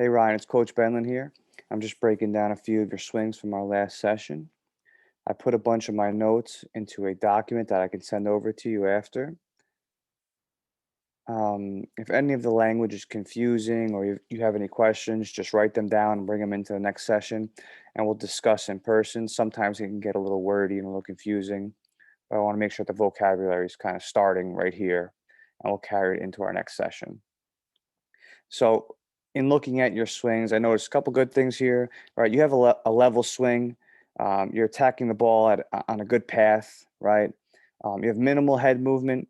Hey Ryan, it's Coach Benlin here. I'm just breaking down a few of your swings from our last session. I put a bunch of my notes into a document that I can send over to you after. If any of the language is confusing or you have any questions, just write them down and bring them into the next session and we'll discuss in person. Sometimes it can get a little wordy and a little confusing, but I want to make sure the vocabulary is kind of starting right here and we'll carry it into our next session. So in looking at your swings, I noticed a couple good things here, right? You have a level swing. You're attacking the ball on a good path, right? You have minimal head movement.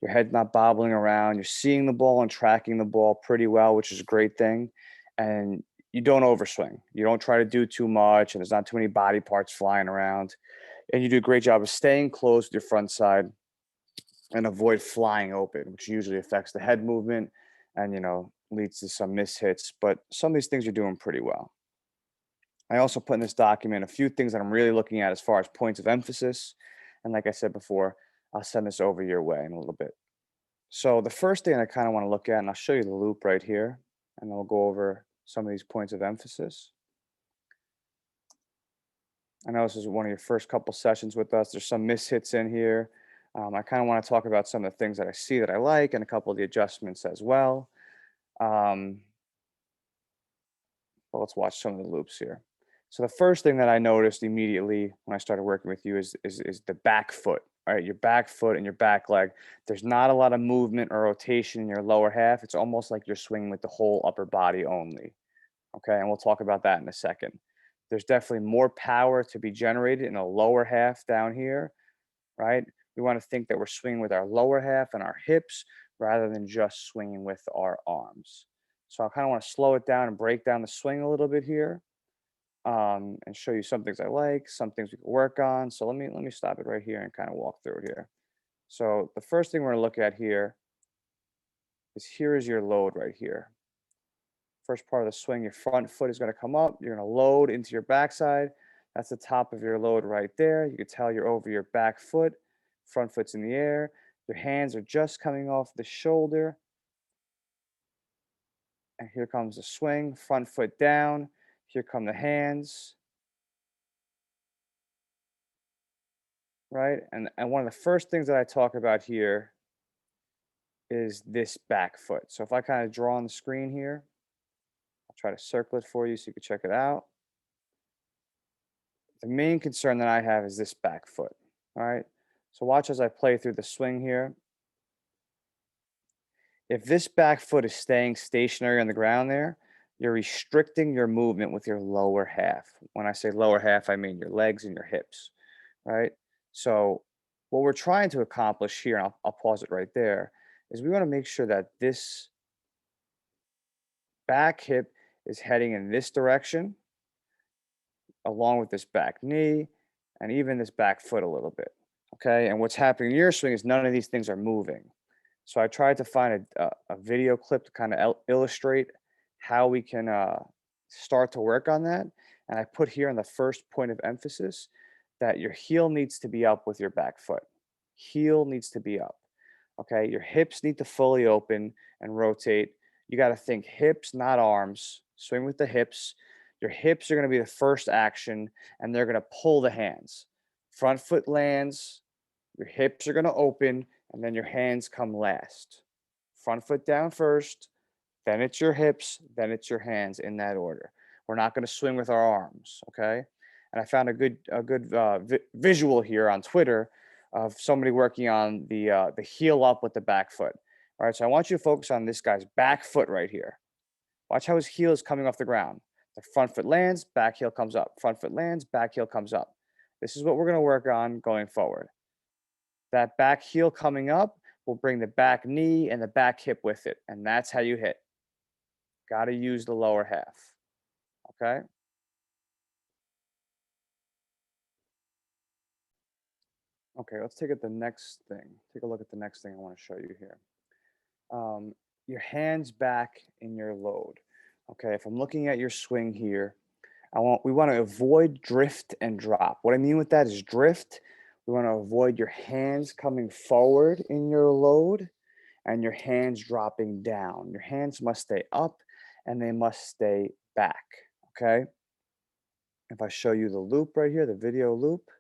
Your head's not bobbling around. You're seeing the ball and tracking the ball pretty well, which is a great thing. And you don't overswing. You don't try to do too much, and there's not too many body parts flying around. And you do a great job of staying close with your front side and avoid flying open, which usually affects the head movement and leads to some mishits. But some of these things are doing pretty well. I also put in this document a few things that I'm really looking at as far as points of emphasis. And like I said before, I'll send this over your way in a little bit. So the first thing I kind of want to look at, and I'll show you the loop right here, and then we'll go over some of these points of emphasis. I know this is one of your first couple sessions with us. There's some mishits in here. I kind of want to talk about some of the things that I see that I like and a couple of the adjustments as well. But let's watch some of the loops here. So the first thing that I noticed immediately when I started working with you is the back foot. All right, your back foot and your back leg. There's not a lot of movement or rotation in your lower half. It's almost like you're swinging with the whole upper body only. Okay, and we'll talk about that in a second. There's definitely more power to be generated in the lower half down here, right? We want to think that we're swinging with our lower half and our hips rather than just swinging with our arms. So I kind of want to slow it down and break down the swing a little bit here, and show you some things I like, some things we can work on. So let me stop it right here and kind of walk through it here. So the first thing we're going to look at here is your load right here. First part of the swing, your front foot is going to come up. You're going to load into your backside. That's the top of your load right there. You can tell you're over your back foot. Front foot's in the air. Your hands are just coming off the shoulder. And here comes the swing. Front foot down. Here come the hands. Right? And one of the first things that I talk about here is this back foot. So if I kind of draw on the screen here, I'll try to circle it for you so you can check it out. The main concern that I have is this back foot. All right. So watch as I play through the swing here. If this back foot is staying stationary on the ground there, you're restricting your movement with your lower half. When I say lower half, I mean your legs and your hips. Right. So what we're trying to accomplish here, and I'll pause it right there, is we want to make sure that this back hip is heading in this direction along with this back knee and even this back foot a little bit. Okay. And what's happening in your swing is none of these things are moving. So I tried to find a video clip to kind of illustrate how we can start to work on that. And I put here in the first point of emphasis that your heel needs to be up with your back foot. Heel needs to be up. Okay. Your hips need to fully open and rotate. You got to think hips, not arms. Swing with the hips. Your hips are going to be the first action and they're going to pull the hands. Front foot lands, your hips are going to open, and then your hands come last. Front foot down first, then it's your hips, then it's your hands in that order. We're not going to swing with our arms, okay? And I found a good visual here on Twitter of somebody working on the heel up with the back foot. All right, so I want you to focus on this guy's back foot right here. Watch how his heel is coming off the ground. The front foot lands, back heel comes up. Front foot lands, back heel comes up. This is what we're going to work on going forward. That back heel coming up will bring the back knee and the back hip with it. And that's how you hit. Got to use the lower half. Okay. Okay, let's take it the next thing. Take a look at the next thing I want to show you here. Your hands back in your load. Okay, if I'm looking at your swing here, we want to avoid drift and drop. What I mean with that is drift. We want to avoid your hands coming forward in your load and your hands dropping down. Your hands must stay up and they must stay back, okay? If I show you the loop right here, the video loop,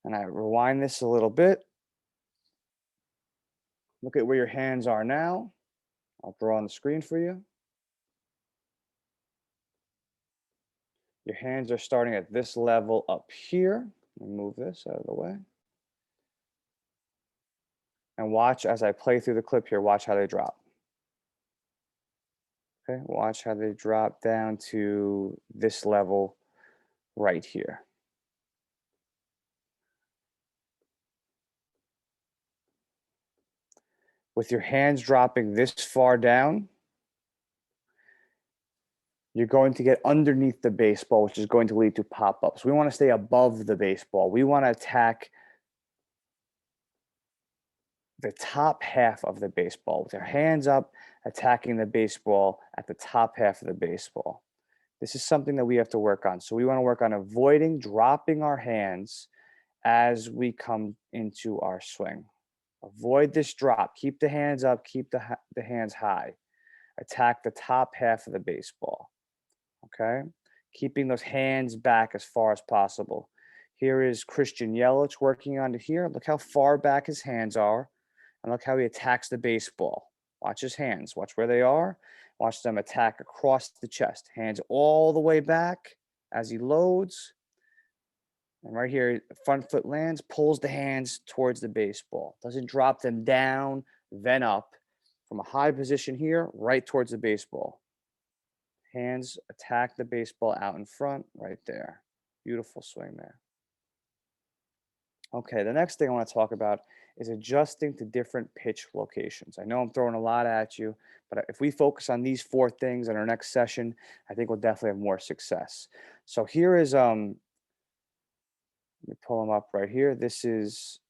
and I rewind this a little bit, look at where your hands are now. I'll draw on the screen for you. Your hands are starting at this level up here. Let me move this out of the way. And watch as I play through the clip here, watch how they drop. Okay, watch how they drop down to this level right here. With your hands dropping this far down, you're going to get underneath the baseball, which is going to lead to pop-ups. We want to stay above the baseball. We want to attack the top half of the baseball with our hands up, attacking the baseball at the top half of the baseball. This is something that we have to work on. So we want to work on avoiding dropping our hands as we come into our swing. Avoid this drop. Keep the hands up, keep the hands high. Attack the top half of the baseball, okay? Keeping those hands back as far as possible. Here is Christian Yelich working on it here. Look how far back his hands are, and look how he attacks the baseball. Watch his hands, watch where they are. Watch them attack across the chest. Hands all the way back as he loads. And right here, front foot lands, pulls the hands towards the baseball. Doesn't drop them down, then up. From a high position here, right towards the baseball. Hands attack the baseball out in front, right there. Beautiful swing there. Okay, the next thing I want to talk about is adjusting to different pitch locations. I know I'm throwing a lot at you, but if we focus on these 4 things in our next session, I think we'll definitely have more success. So here is, let me pull them up right here. This is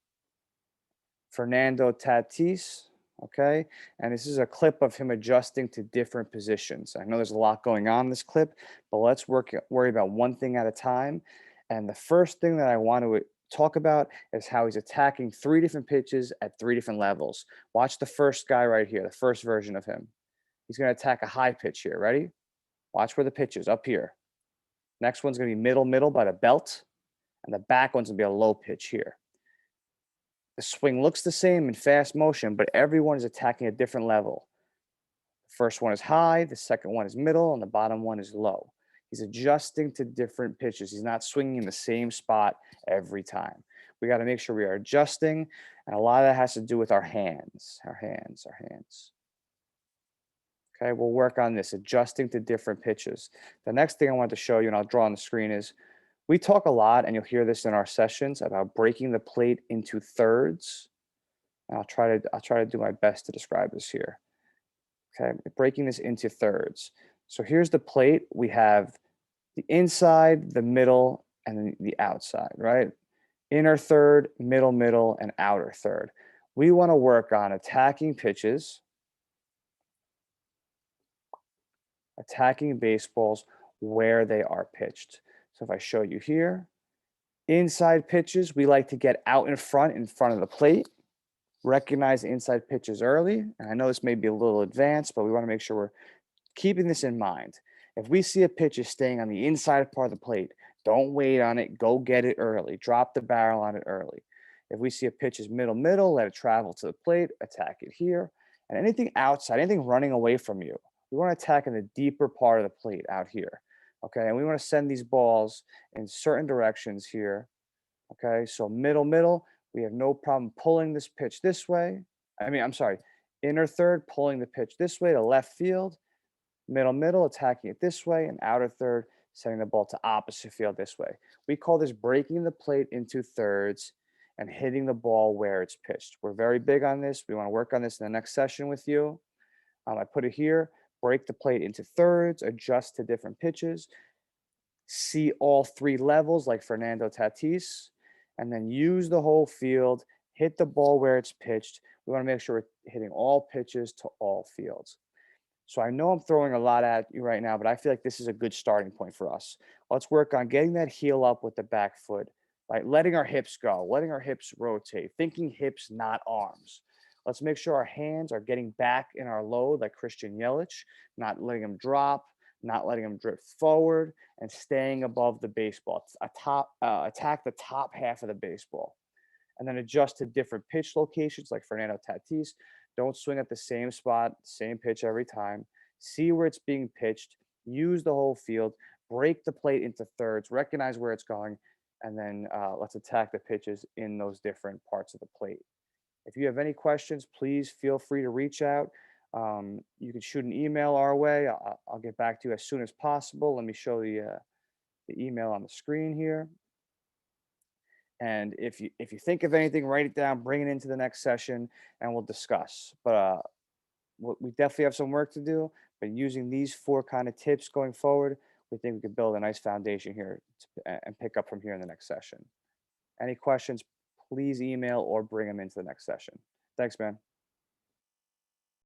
Fernando Tatis, okay? And this is a clip of him adjusting to different positions. I know there's a lot going on in this clip, but let's worry about one thing at a time. And the first thing that I want to talk about is how he's attacking 3 different pitches at 3 different levels. Watch the first guy right here, the first version of him. He's going to attack a high pitch here. Ready? Watch where the pitch is, up here. Next one's going to be middle by the belt, and the back one's going to be a low pitch here. The swing looks the same in fast motion, but everyone is attacking a different level. The first one is high, the second one is middle, and the bottom one is low. He's adjusting to different pitches. He's not swinging in the same spot every time. We got to make sure we are adjusting, and a lot of that has to do with our hands, our hands. Okay, we'll work on this, adjusting to different pitches. The next thing I want to show you, and I'll draw on the screen, is we talk a lot, and you'll hear this in our sessions, about breaking the plate into thirds. And I'll try to do my best to describe this here. Okay, breaking this into thirds. So here's the plate. We have the inside, the middle, and the outside, right? Inner third, middle, and outer third. We want to work on attacking pitches, attacking baseballs where they are pitched. So if I show you here, inside pitches, we like to get out in front of the plate, recognize the inside pitches early. And I know this may be a little advanced, but we want to make sure we're keeping this in mind. If we see a pitch is staying on the inside part of the plate, don't wait on it, go get it early, drop the barrel on it early. If we see a pitch is middle, let it travel to the plate, attack it here. And anything outside, anything running away from you, we want to attack in the deeper part of the plate out here. Okay, and we want to send these balls in certain directions here. Okay, so middle, we have no problem pulling this pitch this way. Inner third, pulling the pitch this way to left field. Middle, attacking it this way. And outer third, sending the ball to opposite field this way. We call this breaking the plate into thirds and hitting the ball where it's pitched. We're very big on this. We want to work on this in the next session with you. I put it here. Break the plate into thirds, adjust to different pitches, see all 3 levels like Fernando Tatis, and then use the whole field, hit the ball where it's pitched. We want to make sure we're hitting all pitches to all fields. So I know I'm throwing a lot at you right now, but I feel like this is a good starting point for us. Let's work on getting that heel up with the back foot, right? Letting our hips go, letting our hips rotate, thinking hips, not arms. Let's make sure our hands are getting back in our load like Christian Yelich, not letting them drop, not letting them drift forward, and staying above the baseball. Attack the top half of the baseball, and then adjust to different pitch locations like Fernando Tatis. Don't swing at the same spot, same pitch every time. See where it's being pitched, use the whole field, break the plate into thirds, recognize where it's going, and then let's attack the pitches in those different parts of the plate. If you have any questions, please feel free to reach out. You can shoot an email our way. I'll get back to you as soon as possible. Let me show the email on the screen here. And if you think of anything, write it down, bring it into the next session, and we'll discuss. But we definitely have some work to do. But using these four kind of tips going forward, we think we could build a nice foundation here and pick up from here in the next session. Any questions, please email or bring them into the next session. Thanks, man.